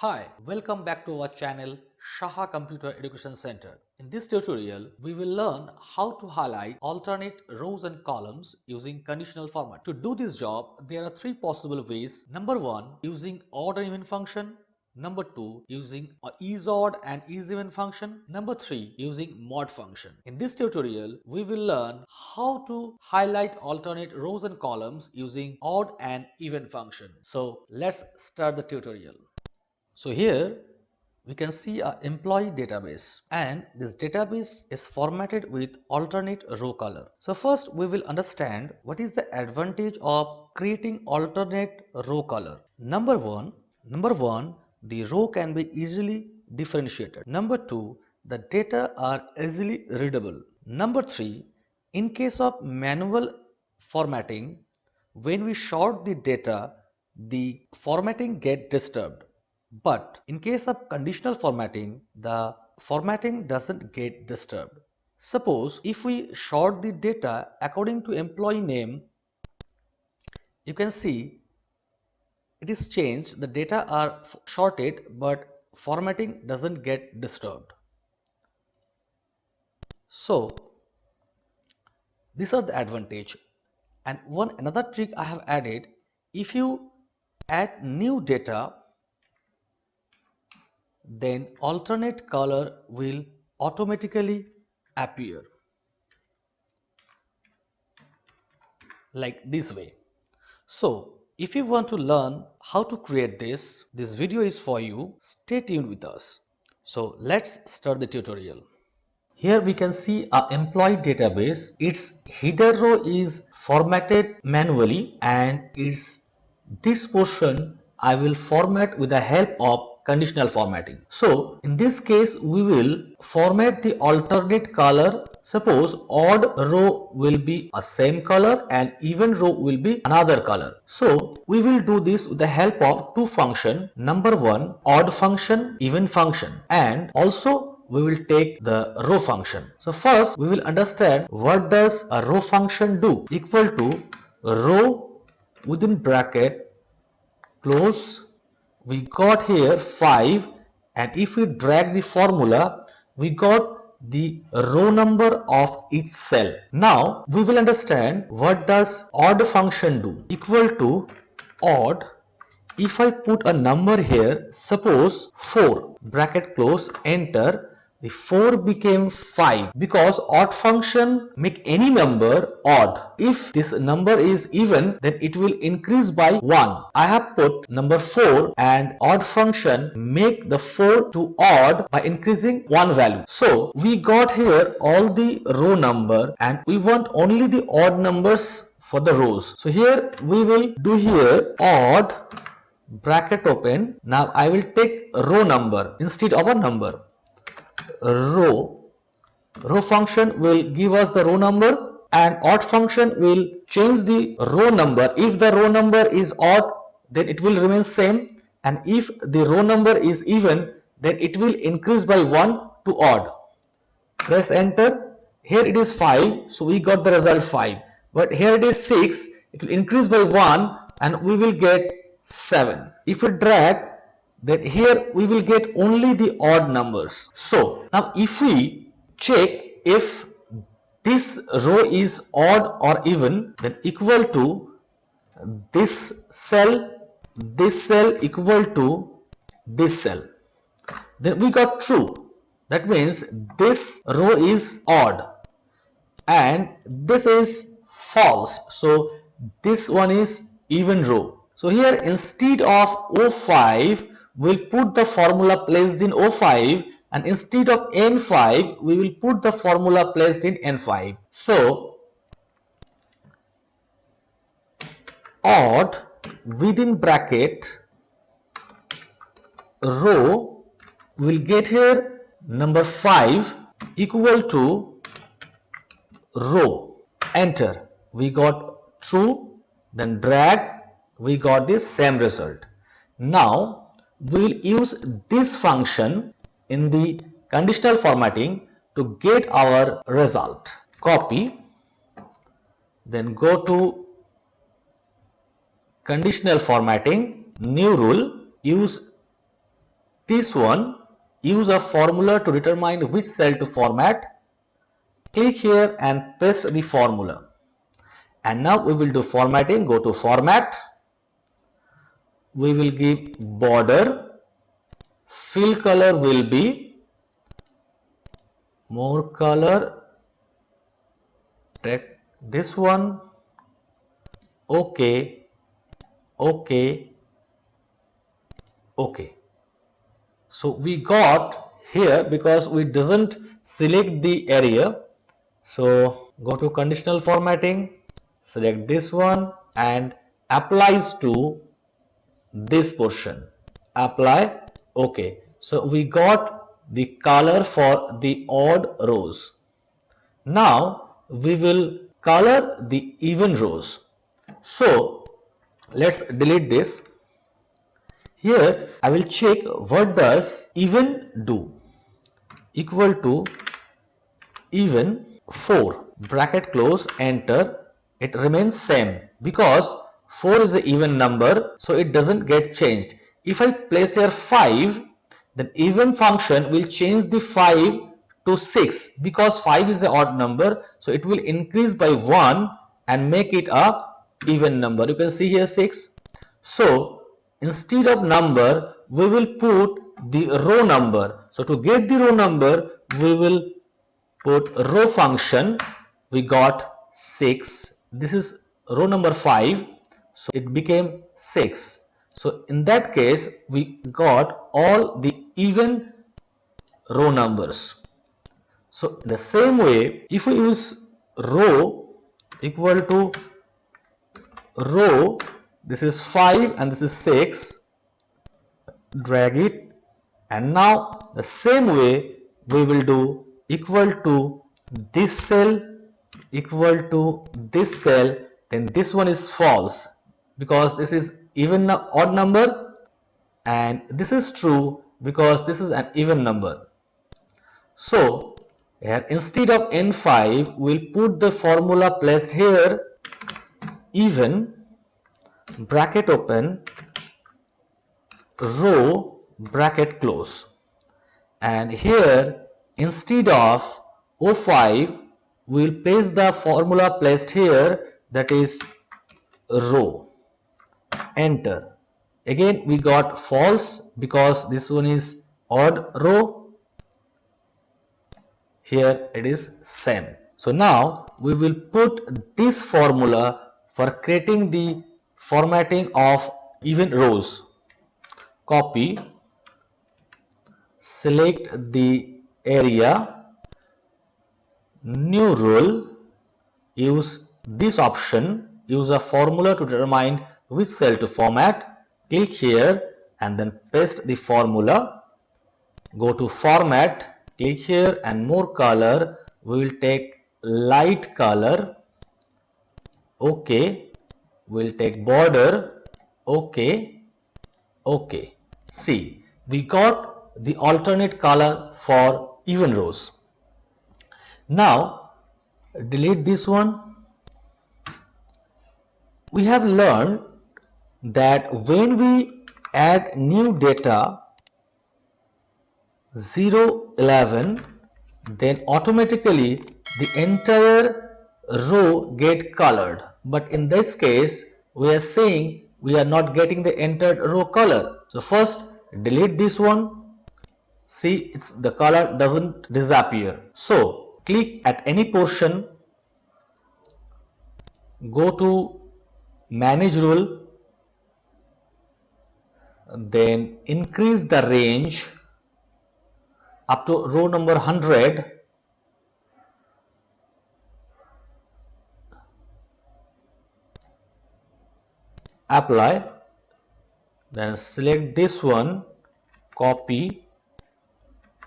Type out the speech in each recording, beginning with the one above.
Hi, welcome back to our channel Saha Computer Education Center. In this tutorial, we will learn how to highlight alternate rows and columns using conditional format. To do this job, there are three possible ways. Number one, using odd and even function. Number two, using a is-odd and is-even function. Number three, using mod function. In this tutorial, we will learn how to highlight alternate rows and columns using odd and even function. So let's start the tutorial. So here we can see our employee database, and this database is formatted with alternate row color. So first we will understand what is the advantage of creating alternate row color. Number one, the row can be easily differentiated. Number two, the data are easily readable. Number three, in case of manual formatting, when we sort the data, the formatting get disturbed. But in case of conditional formatting, the formatting doesn't get disturbed. Suppose if we sort the data according to employee name, you can see it is changed. The data are sorted, but formatting doesn't get disturbed. So these are the advantage. And another trick I have added, if you add new data, then alternate color will automatically appear like this way. So if you want to learn how to create this video is for you. Stay tuned with us. So let's start the tutorial. Here we can see our employee database. Its header row is formatted manually, and this portion I will format with the help of conditional formatting. So in this case we will format the alternate color. Suppose odd row will be a same color and even row will be another color. So we will do this with the help of two functions. Number one, odd function, even function, and also we will take the row function. So first we will understand what does a row function do. Equal to row within bracket close, we got here 5, and if we drag the formula, we got the row number of each cell. Now we will understand what does odd function do. Equal to odd, if I put a number here, suppose 4, bracket close, enter, the 4 became 5, because odd function make any number odd. If this number is even, then it will increase by 1. I have put number 4, and odd function make the 4 to odd by increasing one value. So we got here all the row number, and we want only the odd numbers for the rows. So here we will do here odd, bracket open. Now I will take row number instead of a number. Row function will give us the row number, and odd function will change the row number. If the row number is odd, then it will remain same, and if the row number is even, then it will increase by 1 to odd. Press enter. Here it is 5, so we got the result 5, but here it is 6, it will increase by 1 and we will get 7. If we drag, then here we will get only the odd numbers. So now if we check if this row is odd or even, then equal to this cell equal to this cell, then we got true. That means this row is odd and this is false. So this one is even row. So here instead of O5, we'll put the formula placed in O5, and instead of N5, we will put the formula placed in N5. So odd within bracket row, will get here number 5 equal to row. Enter. We got true, then drag, we got this same result. Now we will use this function in the conditional formatting to get our result. Copy, then go to conditional formatting, new rule, use this one, use a formula to determine which cell to format. Click here and paste the formula. And now we will do formatting. Go to format. We will give border. Fill color will be more color. Take this one. Okay. Okay. Okay. So we got here because we doesn't select the area. So go to conditional formatting, select this one and applies to this portion. Apply. Okay. So we got the color for the odd rows. Now we will color the even rows. So let's delete this. Here I will check what does even do. Equal to even 4 bracket close, enter. It remains same because 4 is an even number, so it doesn't get changed. If I place here 5, then even function will change the 5 to 6 because 5 is an odd number, so it will increase by 1 and make it a even number. You can see here 6. So instead of number we will put the row number. So to get the row number we will put row function. We got 6. This is row number 5, so it became 6. So in that case we got all the even row numbers. So in the same way, if we use row equal to row, this is 5 and this is 6, drag it, and now the same way we will do equal to this cell equal to this cell, then this one is false because this is even odd number, and this is true because this is an even number. So here instead of n5 we'll put the formula placed here, even bracket open row bracket close, and here instead of O5 we'll paste the formula placed here, that is row, enter. Again we got false because this one is odd row, here it is same. So now we will put this formula for creating the formatting of even rows. Copy, select the area, new rule, use this option, use a formula to determine which cell to format. Click here and then paste the formula. Go to format, click here and more color. We will take light color. Okay. We'll take border. Okay. Okay. See, we got the alternate color for even rows. Now delete this one. We have learned that when we add new data 0, 11, then automatically the entire row get colored. But in this case we are saying we are not getting the entire row color. So first delete this one. See, the color doesn't disappear. So click at any portion, go to manage rule, then increase the range up to row number 100, apply, then select this one, copy,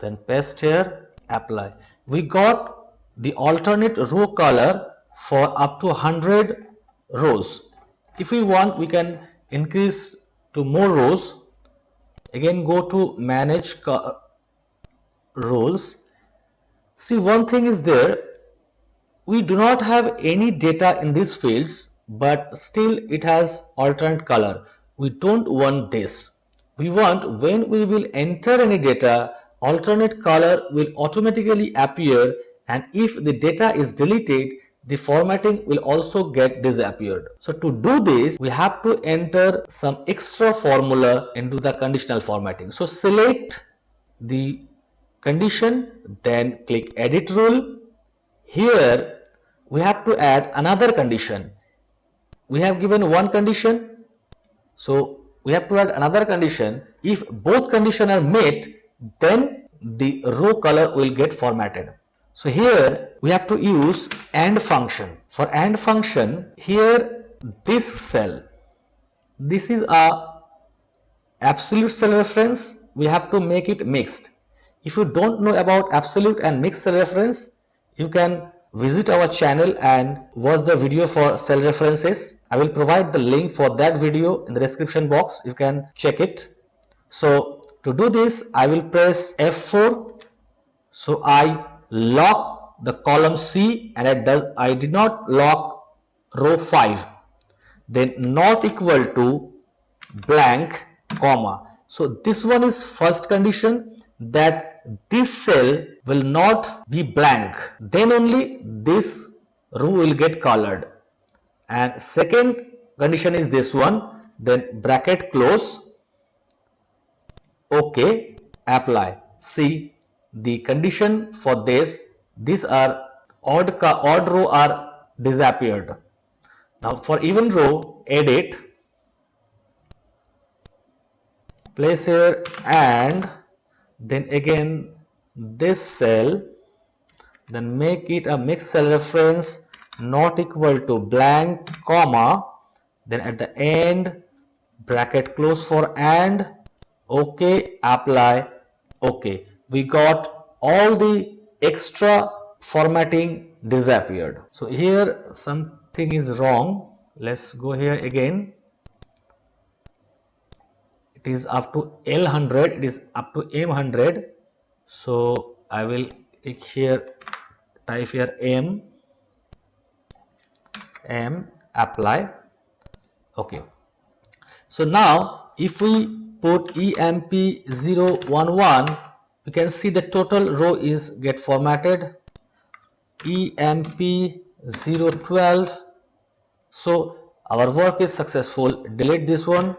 then paste here, apply. We got the alternate row color for up to 100 rows. If we want, we can increase to more rows. Again go to manage roles. See, one thing is there, we do not have any data in these fields, but still it has alternate color. We don't want this. We want when we will enter any data, alternate color will automatically appear, and if the data is deleted, the formatting will also get disappeared. So to do this, we have to enter some extra formula into the conditional formatting. So select the condition, then click edit rule. Here we have to add another condition. We have given one condition, so we have to add another condition. If both conditions are met, then the row color will get formatted. So here we have to use AND function. For AND function, here this cell, this is a absolute cell reference, we have to make it mixed. If you don't know about absolute and mixed cell reference, you can visit our channel and watch the video for cell references. I will provide the link for that video in the description box. You can check it. So to do this, I will press F4. So I lock the column C and I did not lock row 5. Then not equal to blank comma. So this one is first condition, that this cell will not be blank, then only this row will get colored. And second condition is this one, then bracket close, OK, apply. See, the condition for this, these are odd row are disappeared. Now for even row, edit, place here, and then again this cell, then make it a mixed cell reference, not equal to blank comma, then at the end bracket close for and, OK, apply, OK. We got all the extra formatting disappeared. So here something is wrong. Let's go here again. It is up to L100, it is up to M100. So I will click here, type here M, apply. Okay. So now if we put EMP011, you can see the total row is get formatted. EMP012. So our work is successful. Delete this one.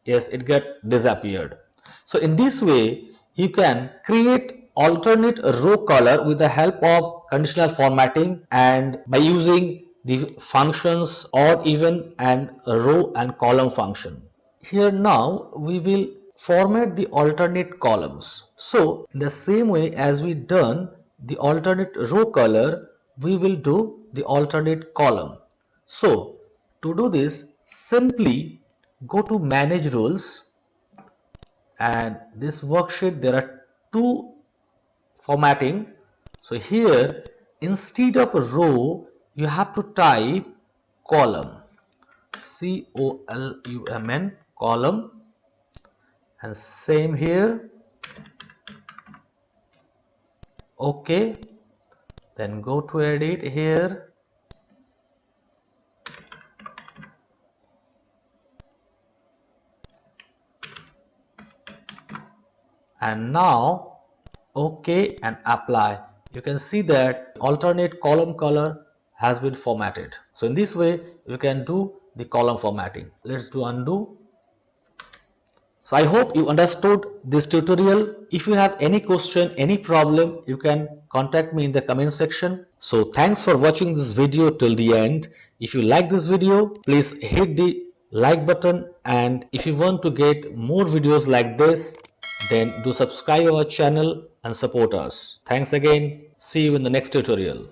Yes, it get disappeared. So in this way, you can create alternate row color with the help of conditional formatting and by using the functions odd, even and row and column function. Here now we will format the alternate columns. So in the same way as we done the alternate row color, we will do the alternate column. So to do this, simply go to manage rules, and this worksheet there are two formatting. So here instead of row you have to type column, COLUMN, column, and same here. OK, then go to edit here, and now OK and apply. You can see that alternate column color has been formatted. So in this way you can do the column formatting. Let's do undo. So I hope you understood this tutorial. If you have any question, any problem, you can contact me in the comment section. So thanks for watching this video till the end. If you like this video, please hit the like button, and if you want to get more videos like this, then do subscribe our channel and support us. Thanks again. See you in the next tutorial.